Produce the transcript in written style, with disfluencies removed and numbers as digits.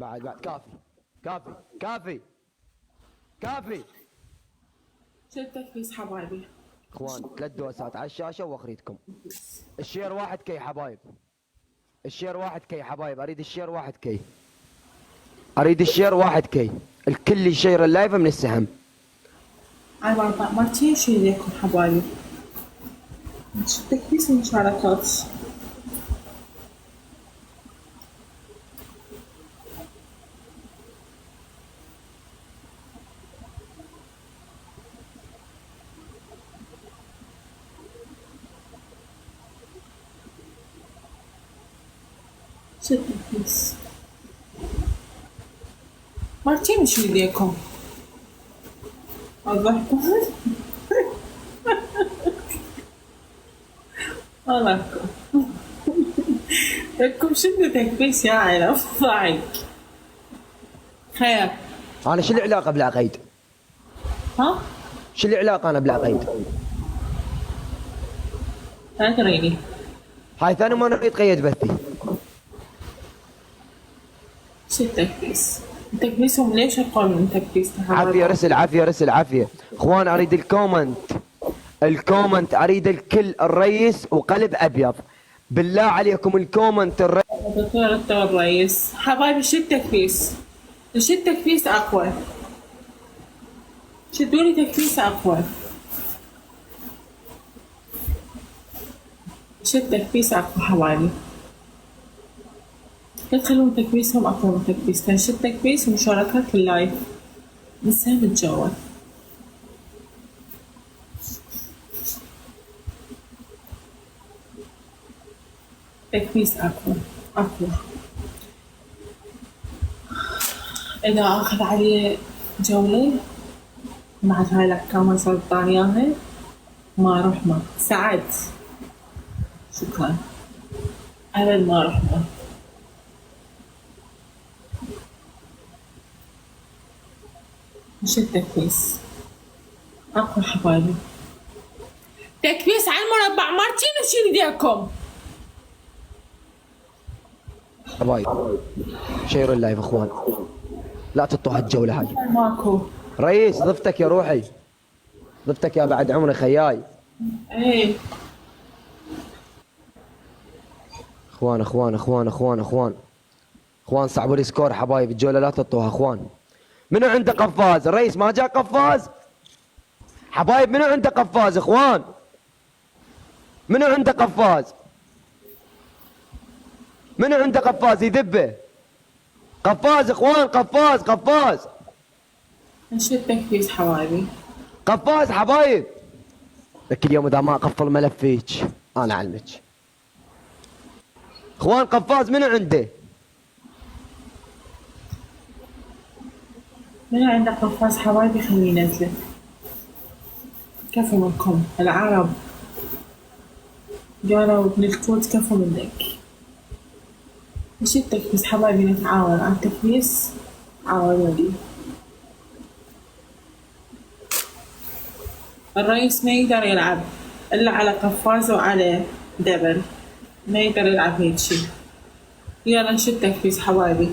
بعد كافي كافي كافي كافي. شد تكبيس حبايبي. اخوان 3 دوسات على الشاشه واخريتكم. الشير 1 كي حبايب، الشير 1 كي حبايب، اريد الشير 1 كي، اريد الشير 1 كي، الكل يشير اللايف من السهم. على مرتين شيل لكم حبايبي. شد تكبيس ومشاركات. شد تكبيس مرتين شيل لكم. وضحكم. والله لكم شدوا تكبيس يا عيلة ضاعك. خير. انا شو العلاقه بالعقيد؟ ها؟ شو العلاقه انا بالعقيد؟ لا تريني. هاي ثاني ما نريد قيد بثي. شو التكبيس؟ تكبيسهم ليش اقوى من تكبيس عافيه رسل، عافيه رسل، عافيه. اخوان اريد الكومنت، الكومنت اريد الكل الرئيس وقلب ابيض. بالله عليكم الكومنت الرئيس. دكتور الرئيس حبايبي شو التكبيس؟ شو التكبيس اقوى؟ شدوا لي تكبيس اقوى. شو التكبيس اقوى حبايبي؟ لا تخلون تكبيسهم اقوى من تكبيس. شو التكبيس ومشاركات في اللايف. نسام الجوال. تكبيس اقوى اقوى. اذا اخذ عليه جولة بعد هاي الاحكام صرت اياها ما اروح ما سعد. شكرا. ابد ما اروح ما. مش التكبيس اقوى حبايبي. تكبيس على المربع مرتين وشيل ايديكم حبايب شيروا اللايف اخوان، لا تطوا هالجوله هاي. ماكو. رئيس ضفتك يا روحي، ضفتك يا بعد عمري خياي. ايه اخوان اخوان اخوان اخوان اخوان اخوان صعبوا لي سكور حبايب، الجوله لا تطوها اخوان. منو عنده قفاز؟ الرئيس ما جاء قفاز حبايب، منو عنده قفاز اخوان؟ منو عنده قفاز؟ منو عنده قفاز يذبه؟ قفاز اخوان، قفاز قفاز شو التكبيس حبايبي؟ قفاز حبايب. لك اليوم اذا ما اقفل ملف فيك انا اعلمك. اخوان قفاز منو عنده؟ من عنده قفاز حبايبي خليه ينزله. كفو منكم العرب قالوا ابن الكوت كفو منك. مش التكبيس حبايبي نتعاون على التكبيس. عاونوا لي. الرئيس ما يقدر يلعب الا على قفاز وعلى دبل، ما يقدر يلعب هيك شي. يلا نشد تكبيس حبايبي.